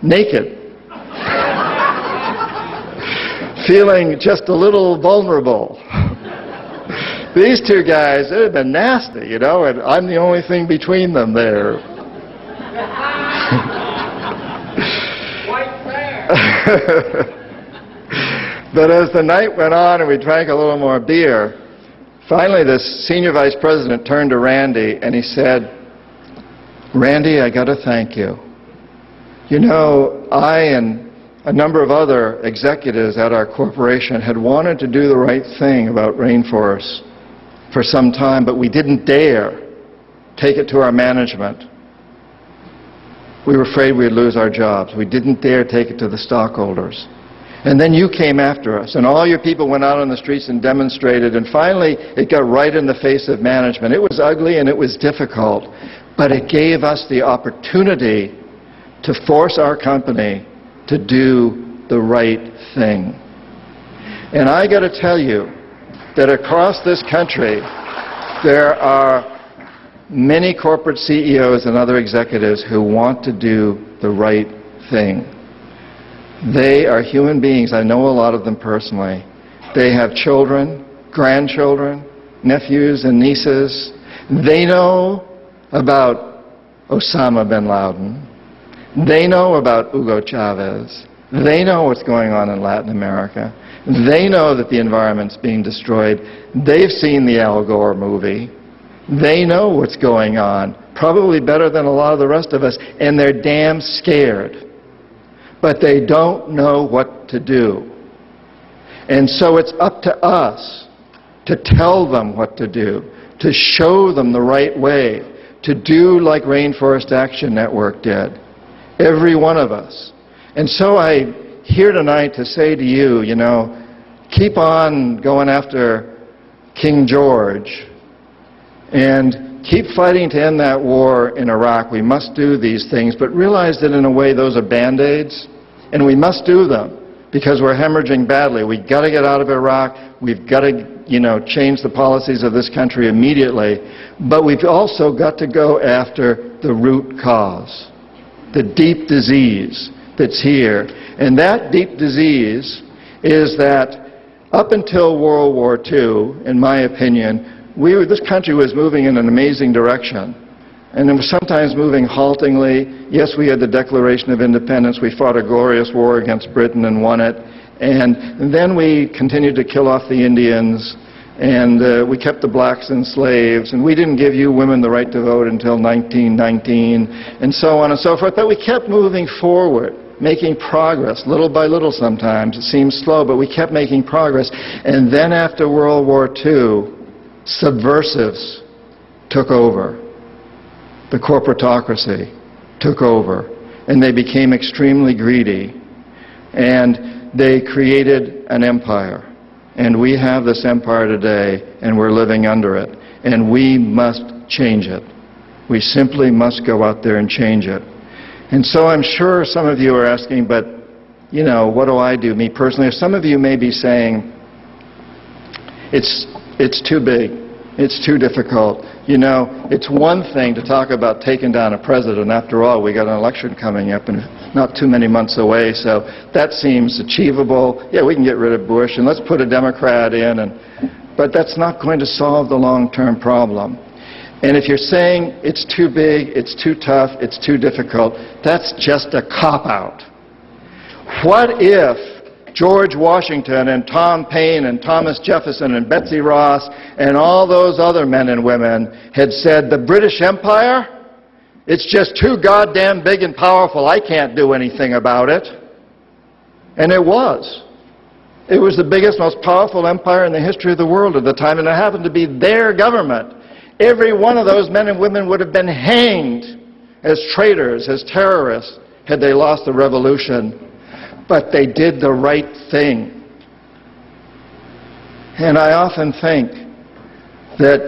naked, feeling just a little vulnerable. These two guys, it had been nasty, you know, and I'm the only thing between them there. White bear. But as the night went on and we drank a little more beer, finally this senior vice president turned to Randy and he said, "Randy, I got to thank you. You know, I and a number of other executives at our corporation had wanted to do the right thing about rainforests for some time, but we didn't dare take it to our management. We were afraid we'd lose our jobs. We didn't dare take it to the stockholders. And then you came after us, and all your people went out on the streets and demonstrated, and finally it got right in the face of management. It was ugly and it was difficult, but it gave us the opportunity to force our company to do the right thing." And I got to tell you that across this country there are many corporate CEOs and other executives who want to do the right thing. They are human beings. I know a lot of them personally. They have children, grandchildren, nephews and nieces. They know about Osama bin Laden. They know about Hugo Chavez. They know what's going on in Latin America. They know that the environment's being destroyed. They've seen the Al Gore movie. They know what's going on, probably better than a lot of the rest of us, and they're damn scared. But they don't know what to do. And so it's up to us to tell them what to do, to show them the right way, to do like Rainforest Action Network did. Every one of us. And so I'm here tonight to say to you, you know, keep on going after King George and keep fighting to end that war in Iraq. We must do these things, but realize that in a way those are Band-Aids, and we must do them because we're hemorrhaging badly. We've got to get out of Iraq. We've got to, you know, change the policies of this country immediately, but we've also got to go after the root cause, the deep disease that's here. And that deep disease is that up until World War II, in my opinion, this country was moving in an amazing direction. And it was sometimes moving haltingly. Yes, we had the Declaration of Independence. We fought a glorious war against Britain and won it. And then we continued to kill off the Indians. And we kept the blacks and slaves, and we didn't give you women the right to vote until 1919, and so on and so forth. But we kept moving forward, making progress, little by little sometimes. It seems slow, but we kept making progress. And then after World War II, subversives took over. The corporatocracy took over, and they became extremely greedy, and they created an empire. And we have this empire today, and we're living under it. And we must change it. We simply must go out there and change it. And so I'm sure some of you are asking, but, you know, what do I do, me personally? Some of you may be saying, it's too big. It's too difficult. You know, it's one thing to talk about taking down a president. After all, we got an election coming up and not too many months away, so that seems achievable. Yeah, we can get rid of Bush and let's put a Democrat in, but that's not going to solve the long-term problem. And if you're saying it's too big, it's too tough, it's too difficult, that's just a cop-out. What if George Washington and Tom Paine and Thomas Jefferson and Betsy Ross and all those other men and women had said, the British Empire, it's just too goddamn big and powerful, I can't do anything about it. And it was. It was the biggest, most powerful empire in the history of the world at the time, and it happened to be their government. Every one of those men and women would have been hanged as traitors, as terrorists, had they lost the revolution. But they did the right thing. And I often think that,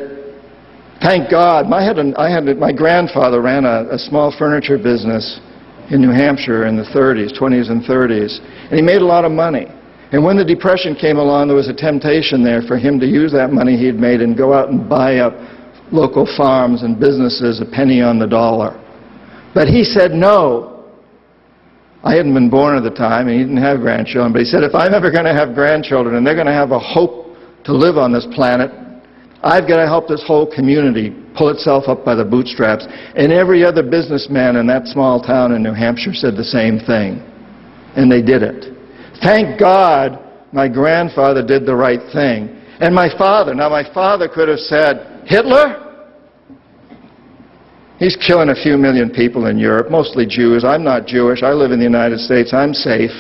thank God, my grandfather ran a small furniture business in New Hampshire in the 30s, 20s and 30s, and he made a lot of money. And when the Depression came along, there was a temptation there for him to use that money he'd made and go out and buy up local farms and businesses a penny on the dollar. But he said, no, I hadn't been born at the time, and he didn't have grandchildren, but he said, if I'm ever going to have grandchildren and they're going to have a hope to live on this planet, I've got to help this whole community pull itself up by the bootstraps. And every other businessman in that small town in New Hampshire said the same thing. And they did it. Thank God my grandfather did the right thing. And my father, now my father could have said, Hitler? He's killing a few million people in Europe, mostly Jews. I'm not Jewish. I live in the United States. I'm safe.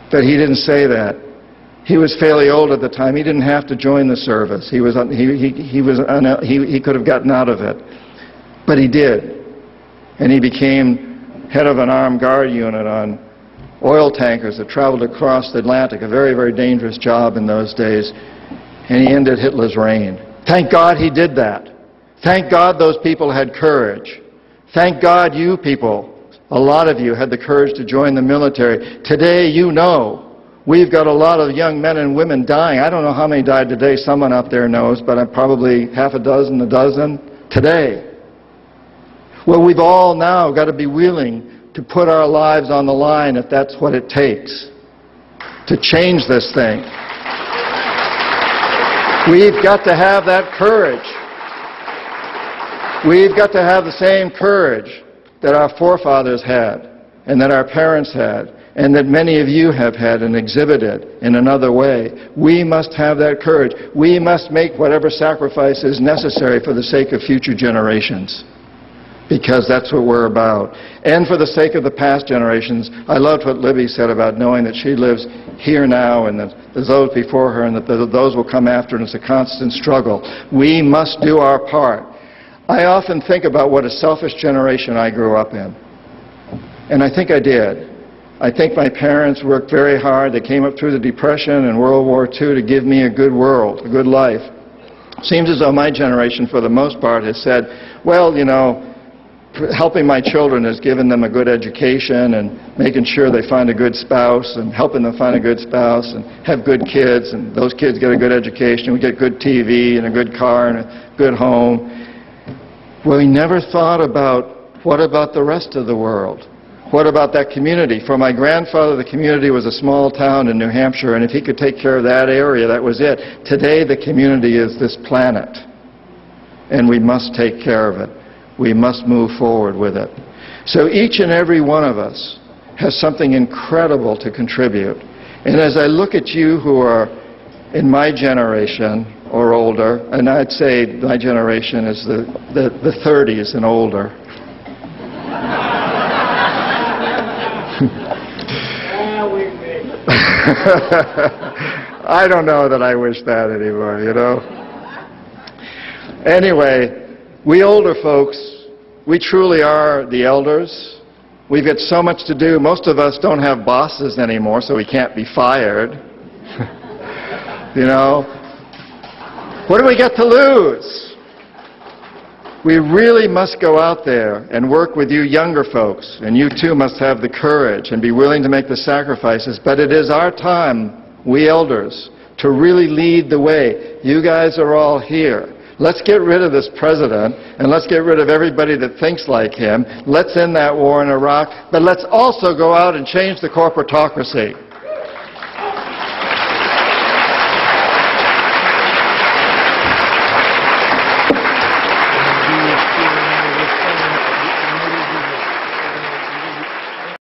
But he didn't say that. He was fairly old at the time. He didn't have to join the service. He could have gotten out of it. But he did. And he became head of an armed guard unit on oil tankers that traveled across the Atlantic, a very, very dangerous job in those days. And he ended Hitler's reign. Thank God he did that. Thank God those people had courage. Thank God you people, a lot of you, had the courage to join the military. Today, you know, we've got a lot of young men and women dying. I don't know how many died today. Someone up there knows, but I'm probably half a dozen today. Well, we've all now got to be willing to put our lives on the line if that's what it takes to change this thing. We've got to have that courage. We've got to have the same courage that our forefathers had, and that our parents had, and that many of you have had and exhibited in another way. We must have that courage. We must make whatever sacrifice is necessary for the sake of future generations, because that's what we're about. And for the sake of the past generations, I loved what Libby said about knowing that she lives here now, and that there's those before her, and that those will come after, and it's a constant struggle. We must do our part. I often think about what a selfish generation I grew up in. And I think I did. I think my parents worked very hard. They came up through the Depression and World War II to give me a good world, a good life. Seems as though my generation, for the most part, has said, well, you know, helping my children has given them a good education and making sure they find a good spouse and helping them find a good spouse and have good kids, and those kids get a good education. We get good TV and a good car and a good home. Well, we never thought about, what about the rest of the world? What about that community? For my grandfather, the community was a small town in New Hampshire, and if he could take care of that area, that was it. Today, the community is this planet, and we must take care of it. We must move forward with it. So each and every one of us has something incredible to contribute. And as I look at you who are in my generation or older, and I'd say my generation is the 30s and older. I don't know that I wish that anymore, you know. Anyway, we older folks, we truly are the elders. We've got so much to do. Most of us don't have bosses anymore, so we can't be fired. You know, what do we got to lose? We really must go out there and work with you younger folks, and you too must have the courage and be willing to make the sacrifices. But it is our time, we elders, to really lead the way. You guys are all here. Let's get rid of this president, and let's get rid of everybody that thinks like him. Let's end that war in Iraq, but let's also go out and change the corporatocracy.